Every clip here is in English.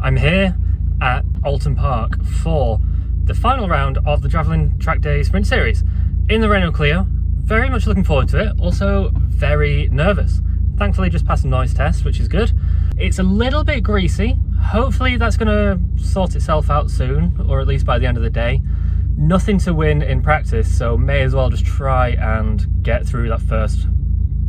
I'm here at Oulton Park for the final round of the Javelin Trackdays Sprint Series in the Renault Clio. Very much looking forward to it, also very nervous. Thankfully just passed a noise test, which is good. It's a little bit greasy. Hopefully that's going to sort itself out soon, or at least by the end of the day. Nothing to win in practice, so may as well just try and get through that first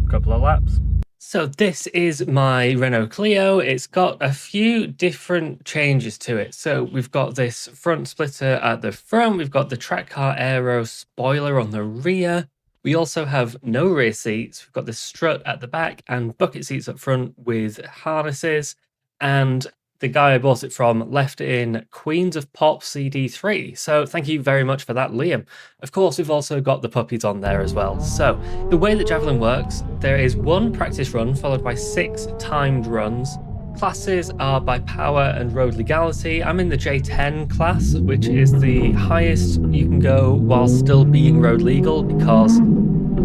couple of laps. So this is my Renault Clio. It's got a few different changes to it. So we've got this front splitter at the front, we've got the track car aero spoiler on the rear. We also have no rear seats. We've got the strut at the back and bucket seats up front with harnesses. And the guy I bought it from left in Queens of Pop CD3. So thank you very much for that, Liam. Of course, we've also got the puppies on there as well. So the way that Javelin works, there is one practice run followed by 6 timed runs. Classes are by power and road legality. I'm in the J10 class, which is the highest you can go while still being road legal, because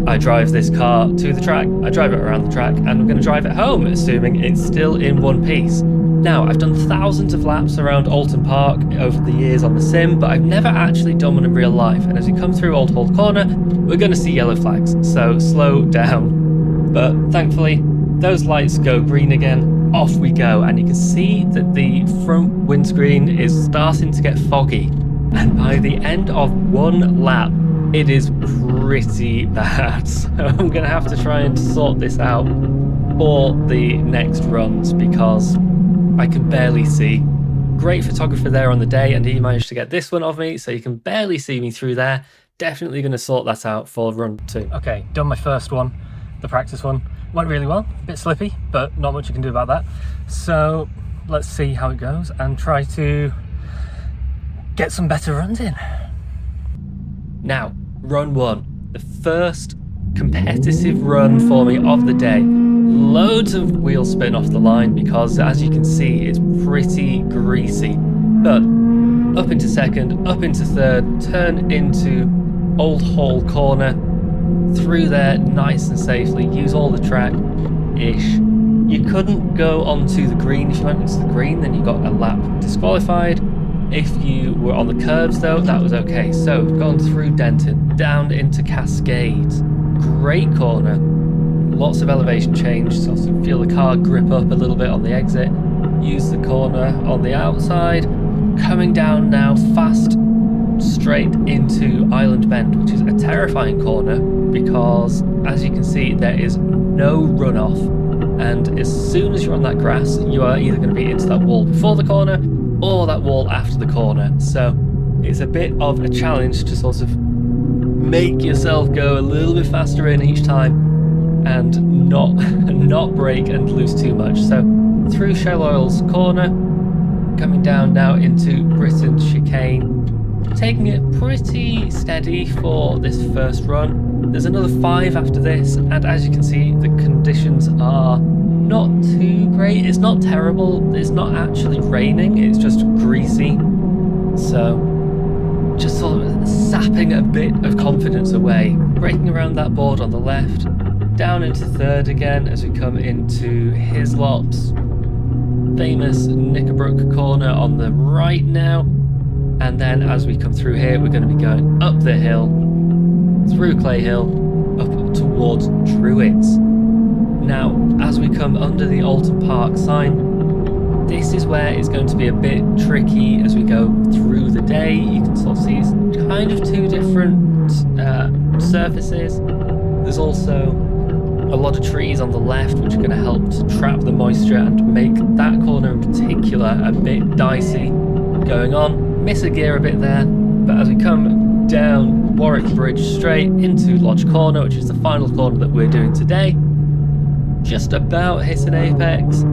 I drive this car to the track, I drive it around the track, and I'm going to drive it home, assuming it's still in one piece. Now, I've done thousands of laps around Oulton Park over the years on the sim, but I've never actually done one in real life. And as we come through Old Hall Corner, we're going to see yellow flags, so slow down. But thankfully, those lights go green again. Off we go, and you can see that the front windscreen is starting to get foggy, and by the end of one lap it is pretty bad. So I'm gonna have to try and sort this out for the next runs because I can barely see. Great photographer there on the day, and he managed to get this one of me, so you can barely see me through there. Definitely gonna sort that out for run 2. Okay, done my first one, the practice one. Went really well, a bit slippy, but not much you can do about that. So let's see how it goes and try to get some better runs in. Now, run 1, the first competitive run for me of the day. Loads of wheel spin off the line because, as you can see, it's pretty greasy. But up into second, up into third, turn into Old Hall Corner, through there nice and safely, use all the track-ish. You couldn't go onto the green. If you went into the green, then you got a lap disqualified. If you were on the curbs though, that was okay. So we've gone through Denton, down into Cascades. Great corner, lots of elevation change, so you feel the car grip up a little bit on the exit. Use the corner on the outside. Coming down now fast, straight into Island Bend, which is a terrifying corner because, as you can see, there is no runoff, and as soon as you're on that grass you are either going to be into that wall before the corner or that wall after the corner. So it's a bit of a challenge to sort of make yourself go a little bit faster in each time and not brake and lose too much. So through Shell Oil's corner, coming down now into Britain's chicane, taking it pretty steady for this first run. There's another 5 after this, and as you can see, the conditions are not too great. It's not terrible, it's not actually raining, it's just greasy. So just sort of sapping a bit of confidence away. Braking around that board on the left, down into third again as we come into Hislop's famous Knickerbrook corner on the right now. And then as we come through here, we're going to be going up the hill, through Clay Hill, up towards Druids. Now, as we come under the Oulton Park sign, this is where it's going to be a bit tricky as we go through the day. You can sort of see it's kind of 2 different surfaces. There's also a lot of trees on the left which are going to help to trap the moisture and make that corner in particular a bit dicey going on. Miss a gear a bit there, but as we come down Warwick Bridge straight into Lodge Corner, which is the final corner that we're doing today, just about hit an apex,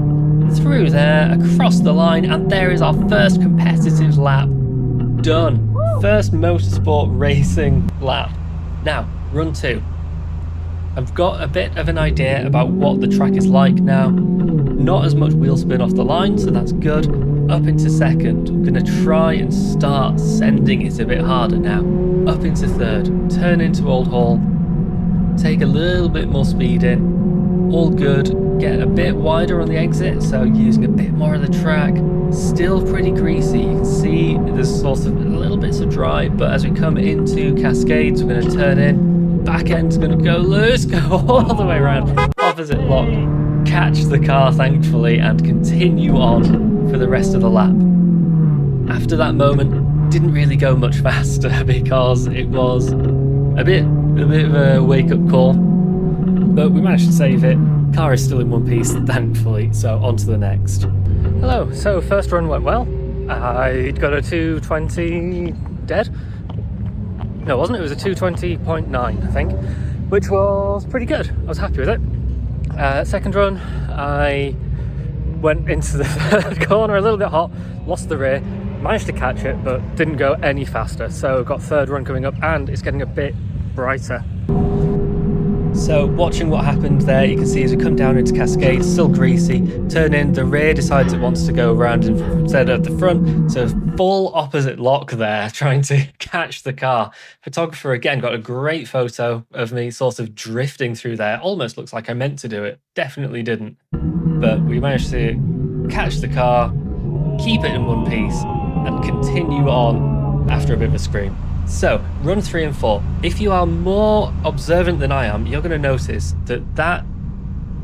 through there, across the line, and there is our first competitive lap done. First motorsport racing lap. Now, run 2. I've got a bit of an idea about what the track is like now. Not as much wheel spin off the line, so that's good. Up into second, I'm going to try and start sending it a bit harder now. Up into third, turn into Old Hall, take a little bit more speed in, all good. get a bit wider on the exit, so using a bit more of the track. Still pretty greasy. You can see there's sort of little bits of dry, but as we come into Cascades, we're going to turn in. Back end's going to go loose, go all the way around, opposite lock, catch the car thankfully, and continue on for the rest of the lap. After that moment, didn't really go much faster because it was a bit of a wake-up call, but we managed to save it. Car is still in one piece, thankfully, so on to the next. Hello, so first run went well. I got a 220 dead. No, it wasn't, it was a 220.9, I think, which was pretty good. I was happy with it. Second run, I went into the third corner a little bit hot, lost the rear, managed to catch it, but didn't go any faster. So got third run coming up, and it's getting a bit brighter. So watching what happened there, you can see as we come down into Cascades, still greasy, turn in, the rear decides it wants to go around instead of the front, so full opposite lock there, trying to catch the car. Photographer again got a great photo of me sort of drifting through there, almost looks like I meant to do it, definitely didn't. But we managed to catch the car, keep it in one piece, and continue on after a bit of a scream. So, run 3 and 4. If you are more observant than I am, you're going to notice that that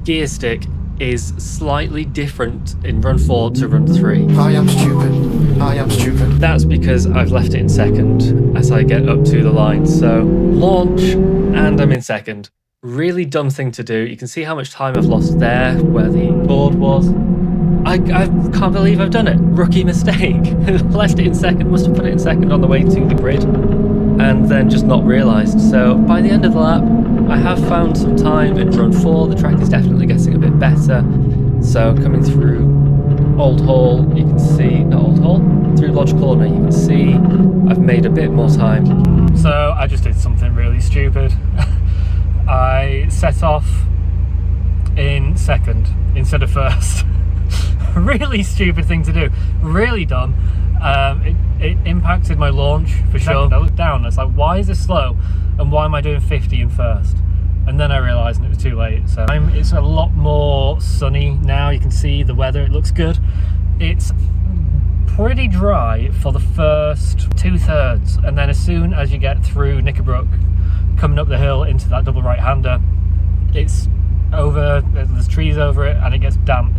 gear stick is slightly different in run 4 to run 3. I am stupid. I am stupid. That's because I've left it in second as I get up to the line. So, launch, and I'm in second. Really dumb thing to do. You can see how much time I've lost there, where the board was. I can't believe I've done it. Rookie mistake. Left it in second, must have put it in second on the way to the grid, and then just not realised. So by the end of the lap, I have found some time in run 4. The track is definitely getting a bit better. So coming through Old Hall, you can see, not Old Hall, through Lodge Corner, you can see I've made a bit more time. So I just did something really stupid. I set off in second instead of first. Really stupid thing to do, really dumb. It impacted my launch for sure. I looked down, I was like, why is this slow and why am I doing 50 in first? And then I realised it was too late. So it's a lot more sunny now, you can see the weather, it looks good. It's pretty dry for the first 2/3, and then as soon as you get through Knickerbrook, coming up the hill into that double right-hander, it's over, there's trees over it and it gets damp.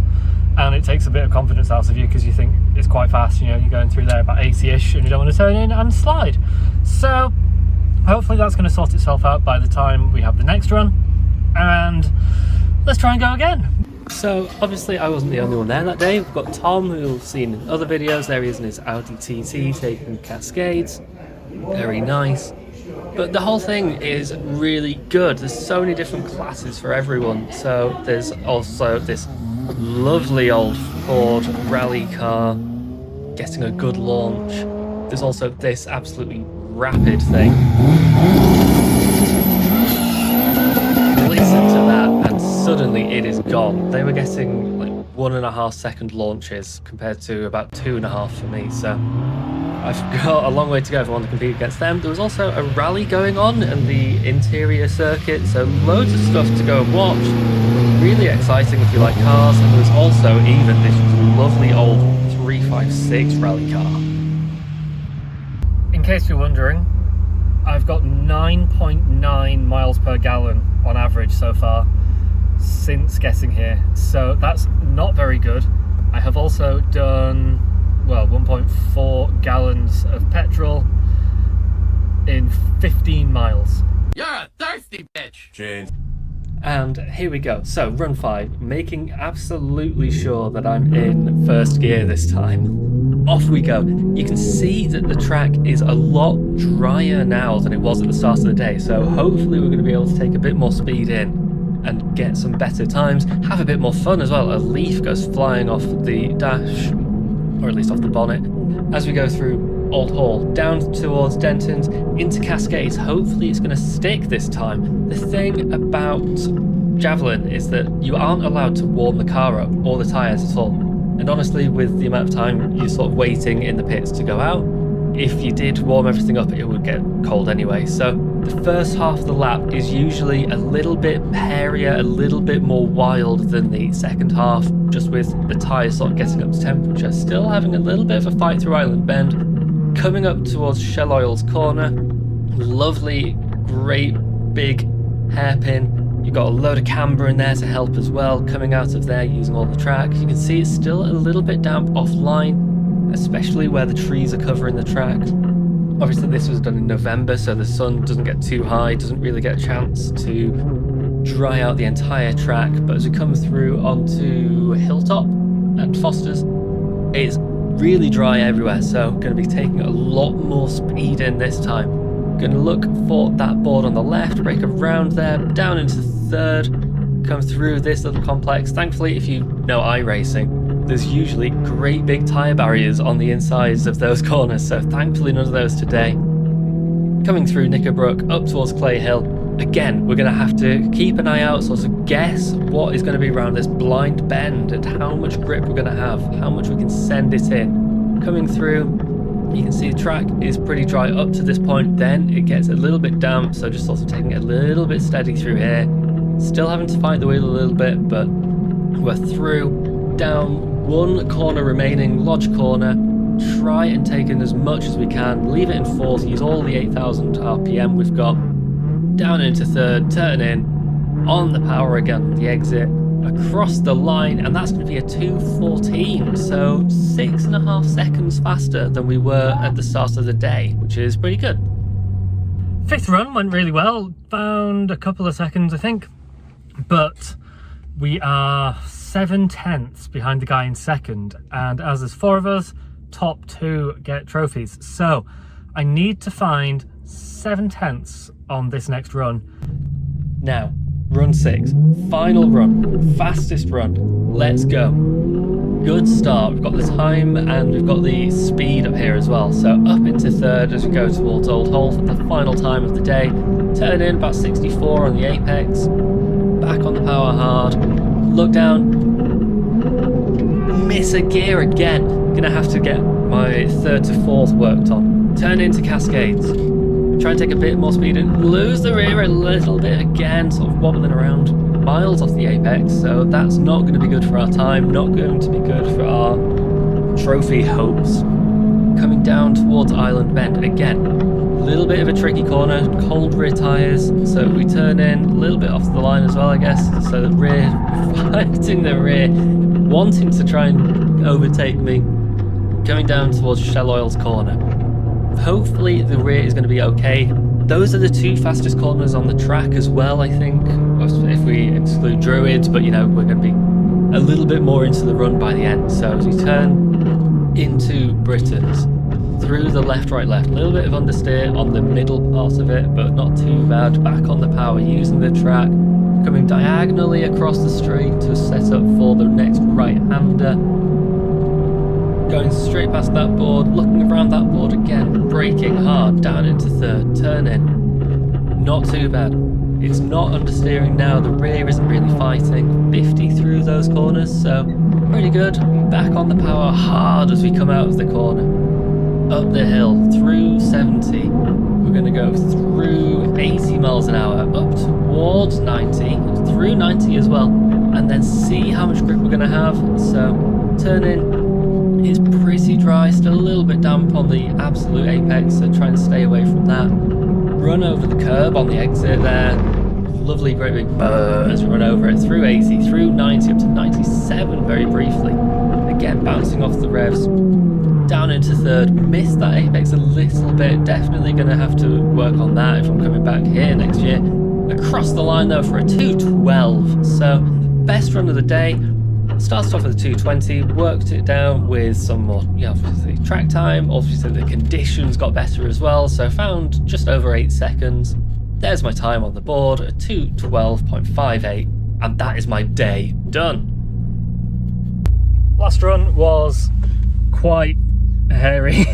And it takes a bit of confidence out of you because you think it's quite fast, you know, you're going through there about 80-ish and you don't want to turn in and slide. So hopefully that's going to sort itself out by the time we have the next run, and let's try and go again. So obviously I wasn't the only one there that day. We've got Tom, who we've seen in other videos. There he is in his Audi TT taking Cascades. Very nice. But the whole thing is really good. There's so many different classes for everyone. So there's also this lovely old Ford rally car getting a good launch. There's also this absolutely rapid thing. Listen to that, and suddenly it is gone. They were getting like 1.5 second launches compared to about 2.5 for me, so I've got a long way to go if I want to compete against them. There was also a rally going on in the interior circuit, so loads of stuff to go and watch. Really exciting if you like cars, and there was also even this lovely old 356 rally car. In case you're wondering, I've got 9.9 miles per gallon on average so far since getting here, so that's not very good. I have also done, well, 1.4 gallons of petrol in 15 miles. You're a thirsty bitch! James. And here we go. So run 5, making absolutely sure that I'm in first gear this time. Off we go. You can see that the track is a lot drier now than it was at the start of the day, so hopefully we're going to be able to take a bit more speed in and get some better times, have a bit more fun as well. A leaf goes flying off the dash, or at least off the bonnet, as we go through Old Hall, down towards Denton's, into Cascades. Hopefully it's going to stick this time. The thing about Javelin is that you aren't allowed to warm the car up or the tyres at all. And honestly, with the amount of time you're sort of waiting in the pits to go out, if you did warm everything up, it would get cold anyway. So the first half of the lap is usually a little bit hairier, a little bit more wild than the second half, just with the tyres sort of getting up to temperature. Still having a little bit of a fight through Island Bend. Coming up towards Shell Oil's corner. Lovely, great, big hairpin. You've got a load of camber in there to help as well, coming out of there using all the track. You can see it's still a little bit damp offline, especially where the trees are covering the track. Obviously this was done in November, so the sun doesn't get too high, doesn't really get a chance to dry out the entire track. But as we come through onto Hilltop and Foster's, it's really dry everywhere, so going to be taking a lot more speed in this time. Going to look for that board on the left, break around there, down into third, come through this little complex. Thankfully, if you know iRacing, there's usually great big tyre barriers on the insides of those corners, so thankfully none of those today. Coming through Knickerbrook, up towards Clay Hill. Again, we're going to have to keep an eye out, sort of guess what is going to be around this blind bend and how much grip we're going to have, how much we can send it in. Coming through, you can see the track is pretty dry up to this point, then it gets a little bit damp, so just sort of taking it a little bit steady through here. Still having to fight the wheel a little bit, but we're through. Down one corner remaining, Lodge Corner. Try and take in as much as we can, leave it in fourth, use all the 8,000 RPM we've got. Down into third, turn in, on the power again, the exit, across the line, and that's going to be a 2:14, so 6.5 seconds faster than we were at the start of the day, which is pretty good. Fifth run went really well, found a couple of seconds I think, but we are 7/10 behind the guy in second, and as there's 4 of us, top 2 get trophies, so I need to find 7/10 on this next run. Now, run 6, final run, fastest run, let's go. Good start, we've got the time and we've got the speed up here as well. So up into third as we go towards Old Hall for the final time of the day. Turn in about 64 on the apex, back on the power hard, look down, miss a gear again. Gonna have to get my third to fourth worked on. Turn into Cascades. Try and take a bit more speed and lose the rear a little bit again, sort of wobbling around miles off the apex, so that's not going to be good for our time, not going to be good for our trophy hopes. Coming down towards Island Bend, again, a little bit of a tricky corner, cold rear tyres, so we turn in a little bit off the line as well I guess, so the rear, fighting the rear, wanting to try and overtake me. Going down towards Shell Oil's corner. Hopefully the rear is going to be okay. Those are the 2 fastest corners on the track as well, I think, if we exclude Druids, but you know, we're going to be a little bit more into the run by the end. So as we turn into Britain's, through the left, right, left, a little bit of understeer on the middle part of it, but not too bad. Back on the power, using the track, coming diagonally across the straight to set up for the next right-hander. Going straight past that board, looking around that board again, braking hard, down into third, turn in. Not too bad. It's not understeering now, the rear isn't really fighting. 50 through those corners, so pretty good. Back on the power hard as we come out of the corner. Up the hill, through 70. We're going to go through 80 miles an hour, up towards 90, through 90 as well, and then see how much grip we're going to have. So turn in. It's pretty dry, still a little bit damp on the absolute apex, so try and stay away from that. Run over the curb on the exit there. Lovely, great big burr as we run over it through 80, through 90, up to 97 very briefly. Again, bouncing off the revs. Down into third, missed that apex a little bit. Definitely going to have to work on that if I'm coming back here next year. Across the line though for a 2:12, so best run of the day. Started off with a 2:20, worked it down with some more, obviously track time, obviously the conditions got better as well, so found just over 8 seconds. There's my time on the board, a 2:12.58, and that is my day done. Last run was quite hairy.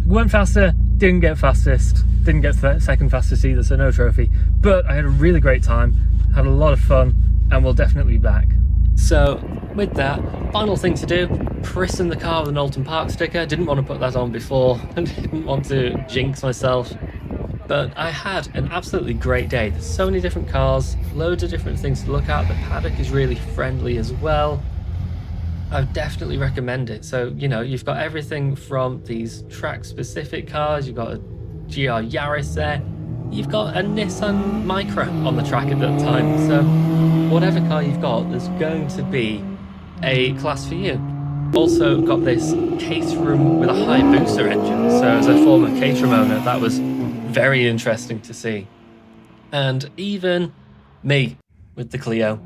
Went faster, didn't get fastest, didn't get second fastest either, so no trophy, but I had a really great time, had a lot of fun, and we'll definitely be back. So with that, final thing to do, christen the car with an Oulton Park sticker. Didn't want to put that on before, and didn't want to jinx myself. But I had an absolutely great day. There's so many different cars, loads of different things to look at. The paddock is really friendly as well. I would definitely recommend it. So, you know, you've got everything from these track-specific cars. You've got a GR Yaris there. You've got a Nissan Micra on the track at that time. So whatever car you've got, there's going to be a class for you. Also got this Caterham with a high booster engine. So as a former Caterham owner, that was very interesting to see. And even me with the Clio.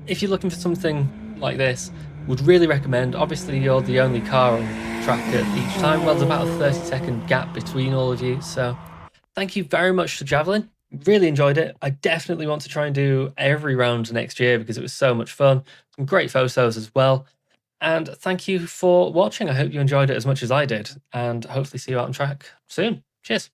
If you're looking for something like this, would really recommend. Obviously you're the only car on track at each time. Well, there's about a 30-second gap between all of you. So thank you very much to Javelin. Really enjoyed it. I definitely want to try and do every round next year because it was so much fun. Some great photos as well. And thank you for watching. I hope you enjoyed it as much as I did, and hopefully see you out on track soon. Cheers.